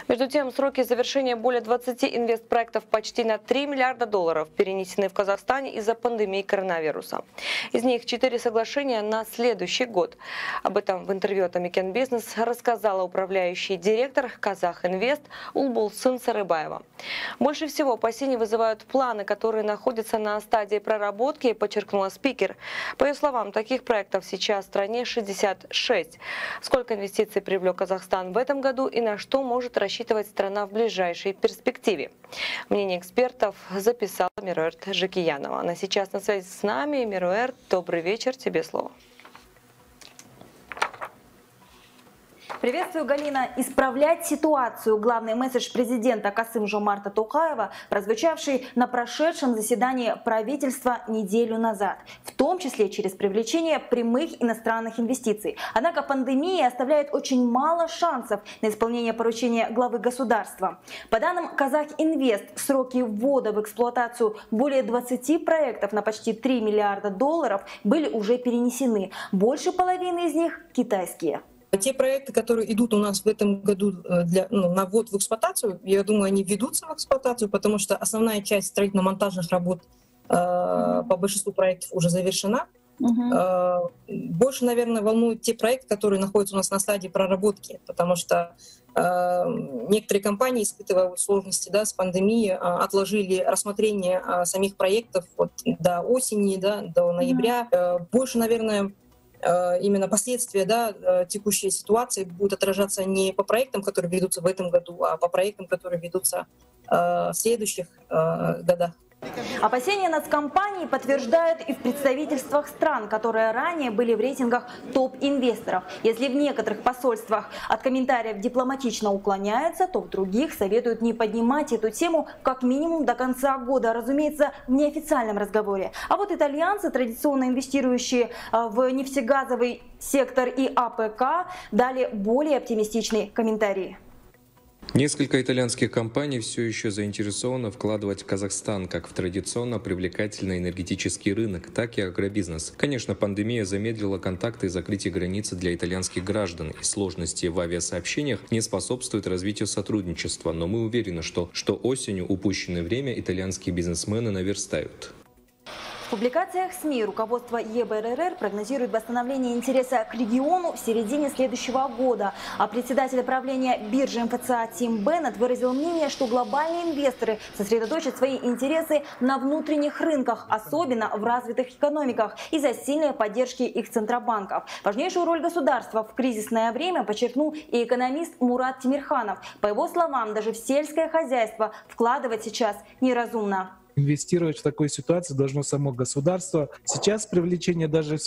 Между тем, сроки завершения более 20 инвестпроектов почти на 3 миллиарда долларов перенесены в Казахстане из-за пандемии коронавируса. Из них 4 соглашения на следующий год. Об этом в интервью от Американ Бизнес рассказала управляющий директор Казахинвест Улбулсын Сарыбаева. Больше всего опасений вызывают планы, которые находятся на стадии проработки, подчеркнула спикер. По ее словам, таких проектов сейчас в стране 66. Сколько инвестиций привлек Казахстан в этом году и на что может рассчитывать страна в ближайшей перспективе? Мнение экспертов записала Мируэрт Жакиянова. Она сейчас на связи с нами. Мируэрт, добрый вечер, тебе слово. Приветствую, Галина. Исправлять ситуацию – главный месседж президента Касым-Жомарта Токаева, прозвучавший на прошедшем заседании правительства неделю назад, в том числе через привлечение прямых иностранных инвестиций. Однако пандемия оставляет очень мало шансов на исполнение поручения главы государства. По данным Казахинвест, сроки ввода в эксплуатацию более 20 проектов на почти 3 миллиарда долларов были уже перенесены. Больше половины из них – китайские. Те проекты, которые идут у нас в этом году на ввод в эксплуатацию, я думаю, они введутся в эксплуатацию, потому что основная часть строительно-монтажных работ по большинству проектов уже завершена. Больше, наверное, волнуют те проекты, которые находятся у нас на стадии проработки, потому что некоторые компании, испытывая сложности с пандемией, отложили рассмотрение самих проектов до осени, до ноября. Больше, наверное, именно последствия текущей ситуации будут отражаться не по проектам, которые ведутся в этом году, а по проектам, которые ведутся в следующих годах. Опасения нацкомпаний подтверждают и в представительствах стран, которые ранее были в рейтингах топ-инвесторов. Если в некоторых посольствах от комментариев дипломатично уклоняются, то в других советуют не поднимать эту тему как минимум до конца года, разумеется, в неофициальном разговоре. А вот итальянцы, традиционно инвестирующие в нефтегазовый сектор и АПК, дали более оптимистичные комментарии. Несколько итальянских компаний все еще заинтересованы вкладывать в Казахстан как в традиционно привлекательный энергетический рынок, так и агробизнес. Конечно, пандемия замедлила контакты и закрытие границы для итальянских граждан, и сложности в авиасообщениях не способствуют развитию сотрудничества, но мы уверены, что осенью упущенное время итальянские бизнесмены наверстают. В публикациях СМИ руководство ЕБРР прогнозирует восстановление интереса к региону в середине следующего года. А председатель правления биржи МФЦА Тим Беннет выразил мнение, что глобальные инвесторы сосредоточат свои интересы на внутренних рынках, особенно в развитых экономиках, из-за сильной поддержки их центробанков. Важнейшую роль государства в кризисное время подчеркнул и экономист Мурат Тимирханов. По его словам, даже в сельское хозяйство вкладывать сейчас неразумно. Инвестировать в такой ситуации должно само государство. Сейчас привлечение даже в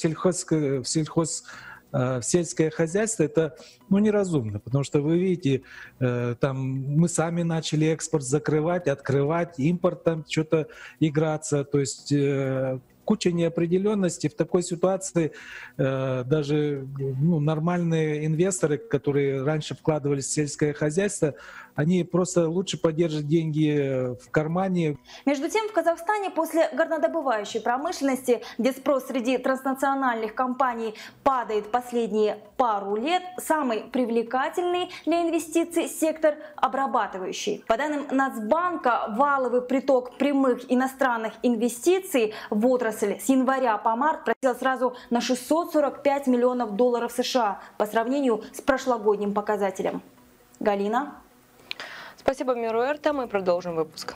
сельское хозяйство это неразумно, потому что вы видите, мы сами начали экспорт закрывать, открывать, импорт там что-то играться, то есть куча неопределенности. В такой ситуации даже нормальные инвесторы, которые раньше вкладывались в сельское хозяйство, они просто лучше подержат деньги в кармане. Между тем, в Казахстане после горнодобывающей промышленности, где спрос среди транснациональных компаний падает последние пару лет, самый привлекательный для инвестиций сектор обрабатывающий. По данным Нацбанка, валовый приток прямых иностранных инвестиций в отрасль с января по март просел сразу на 645 миллионов долларов США по сравнению с прошлогодним показателем. Галина. Спасибо, Мируэрт. Мы продолжим выпуск.